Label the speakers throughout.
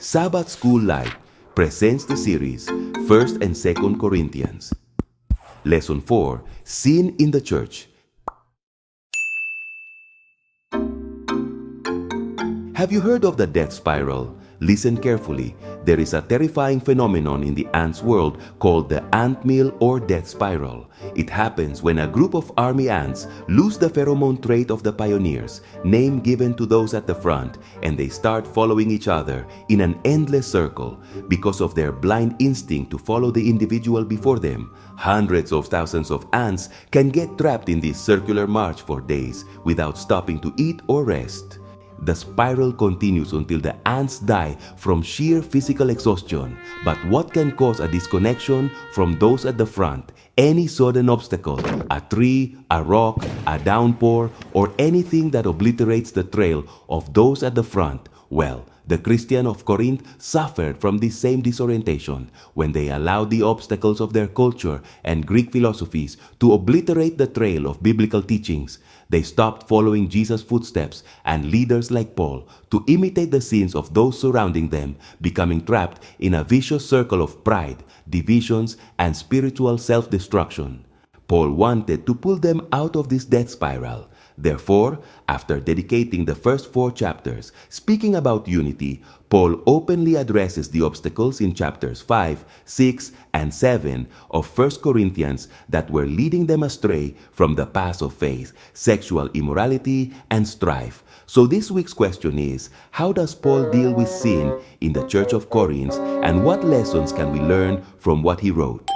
Speaker 1: Sabbath School LIKE presents the series 1st and 2nd Corinthians. Lesson 4, Sin in the Church. Have you heard of the death spiral? Listen carefully. There is a terrifying phenomenon in the ants' world called the ant mill or death spiral. It happens when a group of army ants lose the pheromone trait of the pioneers, name given to those at the front, and they start following each other in an endless circle. Because of their blind instinct to follow the individual before them, hundreds of thousands of ants can get trapped in this circular march for days without stopping to eat or rest. The spiral continues until the ants die from sheer physical exhaustion. But what can cause a disconnection from those at the front? Any sudden obstacle, a tree, a rock, a downpour, or anything that obliterates the trail of those at the front. Well, the Christians of Corinth suffered from this same disorientation when they allowed the obstacles of their culture and Greek philosophies to obliterate the trail of biblical teachings. They stopped following Jesus' footsteps and leaders like Paul to imitate the sins of those surrounding them, becoming trapped in a vicious circle of pride, divisions, and spiritual self-destruction. Paul wanted to pull them out of this death spiral. Therefore, after dedicating the first 4 chapters speaking about unity, Paul openly addresses the obstacles in chapters 5, 6, and 7 of 1 Corinthians that were leading them astray from the path of faith, sexual immorality, and strife. So this week's question is, how does Paul deal with sin in the Church of Corinth, and what lessons can we learn from what he wrote?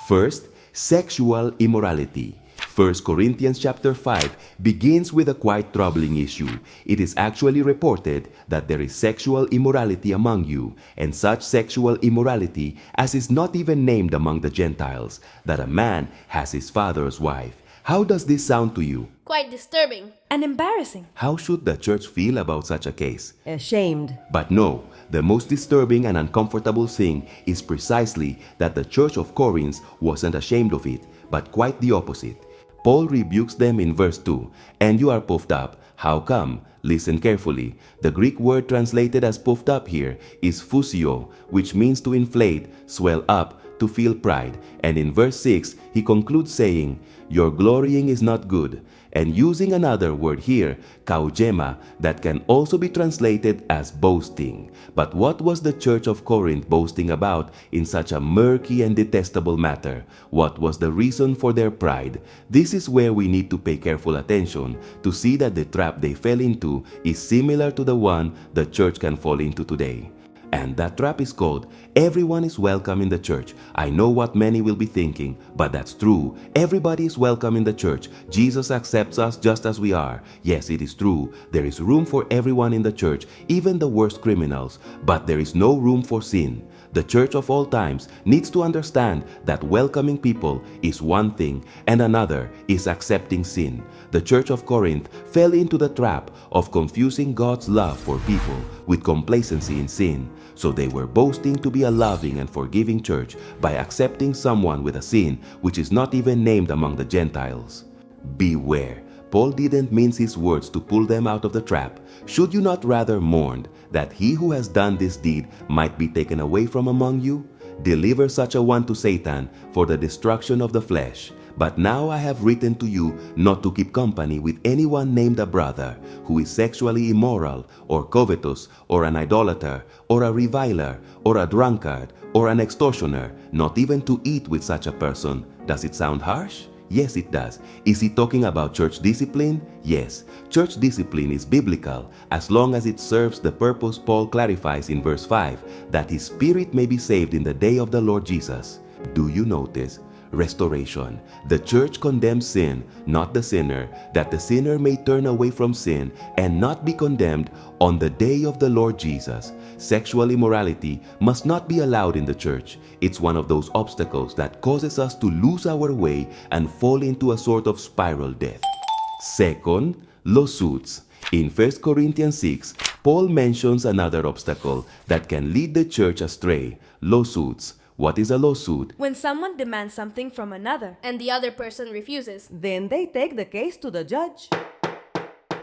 Speaker 1: First, sexual immorality. 1 Corinthians chapter 5 begins with a quite troubling issue. It is actually reported that there is sexual immorality among you, and such sexual immorality as is not even named among the Gentiles, that a man has his father's wife. How does this sound to you?
Speaker 2: Quite disturbing.
Speaker 3: And embarrassing.
Speaker 1: How should the church feel about such a case?
Speaker 3: Ashamed.
Speaker 1: But no, the most disturbing and uncomfortable thing is precisely that the church of Corinth wasn't ashamed of it, but quite the opposite. Paul rebukes them in verse 2, and you are puffed up. How come? Listen carefully. The Greek word translated as puffed up here is phusio, which means to inflate, swell up, to feel pride. And in verse 6, he concludes saying, your glorying is not good. And using another word here, kaugema, that can also be translated as boasting. But what was the church of Corinth boasting about in such a murky and detestable matter? What was the reason for their pride? This is where we need to pay careful attention to see that the trap they fell into is similar to the one the church can fall into today. And that trap is called, everyone is welcome in the church. I know what many will be thinking, but that's true. Everybody is welcome in the church. Jesus accepts us just as we are. Yes, it is true. There is room for everyone in the church, even the worst criminals. But there is no room for sin. The church of all times needs to understand that welcoming people is one thing and another is accepting sin. The church of Corinth fell into the trap of confusing God's love for people with complacency in sin. So they were boasting to be a loving and forgiving church by accepting someone with a sin which is not even named among the Gentiles. Beware. Paul didn't mince his words to pull them out of the trap. Should you not rather mourn that he who has done this deed might be taken away from among you? Deliver such a one to Satan for the destruction of the flesh. But now I have written to you not to keep company with anyone named a brother who is sexually immoral, or covetous, or an idolater, or a reviler, or a drunkard, or an extortioner, not even to eat with such a person. Does it sound harsh? Yes, it does. Is he talking about church discipline? Yes. Church discipline is biblical as long as it serves the purpose Paul clarifies in verse 5, that his spirit may be saved in the day of the Lord Jesus. Do you notice? Restoration. The church condemns sin, not the sinner, that the sinner may turn away from sin and not be condemned on the day of the Lord Jesus. Sexual immorality must not be allowed in the church. It's one of those obstacles that causes us to lose our way and fall into a sort of spiral death. Second, lawsuits. In 1 Corinthians 6, Paul mentions another obstacle that can lead the church astray: lawsuits. What is a lawsuit?
Speaker 3: When someone demands something from another,
Speaker 2: And the other person refuses.
Speaker 3: then they take the case to the judge.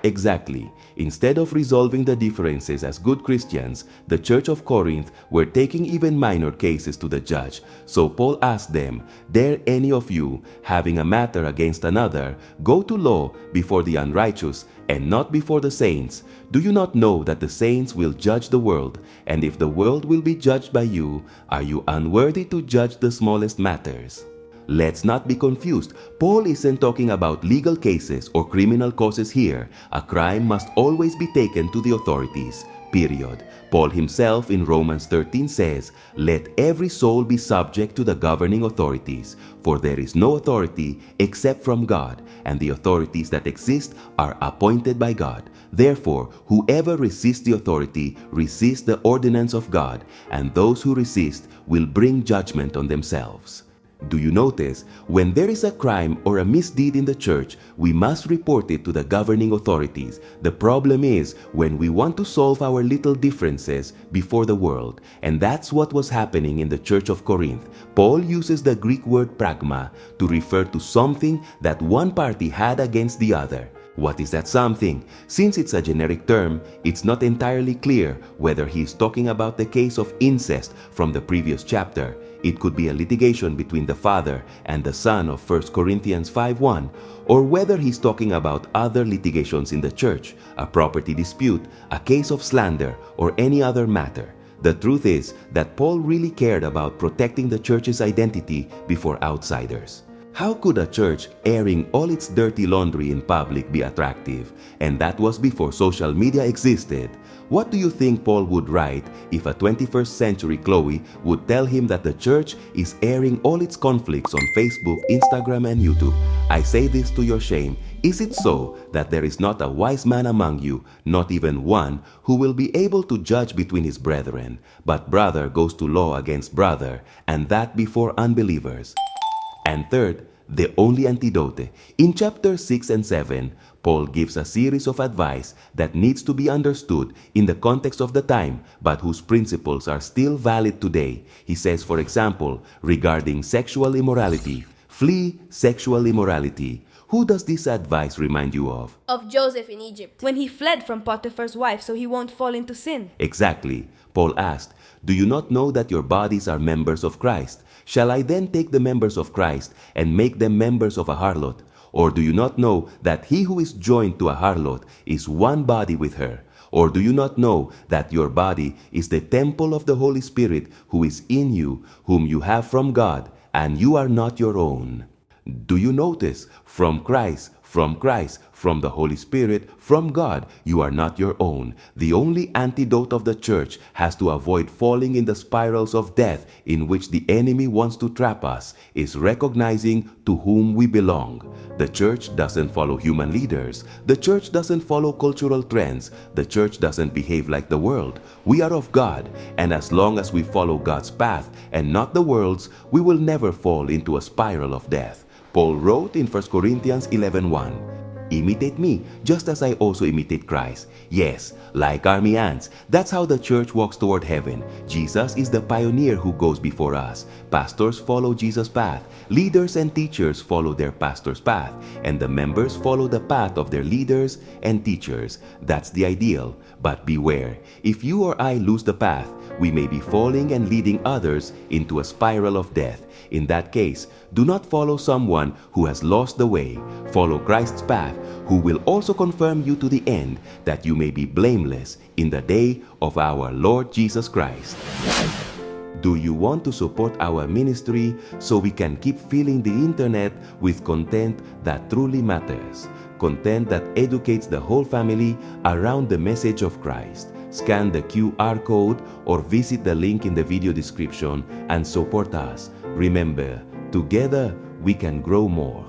Speaker 1: Exactly. Instead of resolving the differences as good Christians, the Church of Corinth were taking even minor cases to the judge. So Paul asked them, "Dare any of you, having a matter against another, go to law before the unrighteous and not before the saints? Do you not know that the saints will judge the world? And if the world will be judged by you, are you unworthy to judge the smallest matters?" Let's not be confused. Paul isn't talking about legal cases or criminal causes here. A crime must always be taken to the authorities. Period. Paul himself in Romans 13 says, "Let every soul be subject to the governing authorities, for there is no authority except from God, and the authorities that exist are appointed by God. Therefore, whoever resists the authority resists the ordinance of God, and those who resist will bring judgment on themselves." Do you notice? When there is a crime or a misdeed in the church, we must report it to the governing authorities. The problem is when we want to solve our little differences before the world, and that's what was happening in the church of Corinth. Paul uses the Greek word pragma to refer to something that one party had against the other. What is that something? Since it's a generic term, it's not entirely clear whether he is talking about the case of incest from the previous chapter. It could be a litigation between the father and the son of 1 Corinthians 5:1, or whether he's talking about other litigations in the church, a property dispute, a case of slander, or any other matter. The truth is that Paul really cared about protecting the church's identity before outsiders. How could a church airing all its dirty laundry in public be attractive? And that was before social media existed. What do you think Paul would write if a 21st century Chloe would tell him that the church is airing all its conflicts on Facebook, Instagram, and YouTube? I say this to your shame. Is it so that there is not a wise man among you, not even one, who will be able to judge between his brethren? But brother goes to law against brother, and that before unbelievers. And third, the only antidote. In chapter 6 and 7, Paul gives a series of advice that needs to be understood in the context of the time, but whose principles are still valid today. He says, for example, regarding sexual immorality, flee sexual immorality. Who does this advice remind you of?
Speaker 2: Of Joseph in Egypt.
Speaker 3: When he fled from Potiphar's wife so he won't fall into sin.
Speaker 1: Exactly. Paul asked, "Do you not know that your bodies are members of Christ? Shall I then take the members of Christ and make them members of a harlot? Or do you not know that he who is joined to a harlot is one body with her? Or do you not know that your body is the temple of the Holy Spirit who is in you, whom you have from God, and you are not your own?" Do you notice? From Christ, from the Holy Spirit, from God, you are not your own. The only antidote of the church has to avoid falling in the spirals of death in which the enemy wants to trap us is recognizing to whom we belong. The church doesn't follow human leaders. The church doesn't follow cultural trends. The church doesn't behave like the world. We are of God, and as long as we follow God's path and not the world's, we will never fall into a spiral of death. Paul wrote in 1 Corinthians 11:1, "Imitate me, just as I also imitate Christ." Yes, like army ants, that's how the church walks toward heaven. Jesus is the pioneer who goes before us. Pastors follow Jesus' path. Leaders and teachers follow their pastor's path. And the members follow the path of their leaders and teachers. That's the ideal. But beware, if you or I lose the path, we may be falling and leading others into a spiral of death. In that case, do not follow someone who has lost the way. Follow Christ's path, who will also confirm you to the end, that you may be blameless in the day of our Lord Jesus Christ. Do you want to support our ministry so we can keep filling the internet with content that truly matters? Content that educates the whole family around the message of Christ. Scan the QR code or visit the link in the video description and support us. Remember, together we can grow more.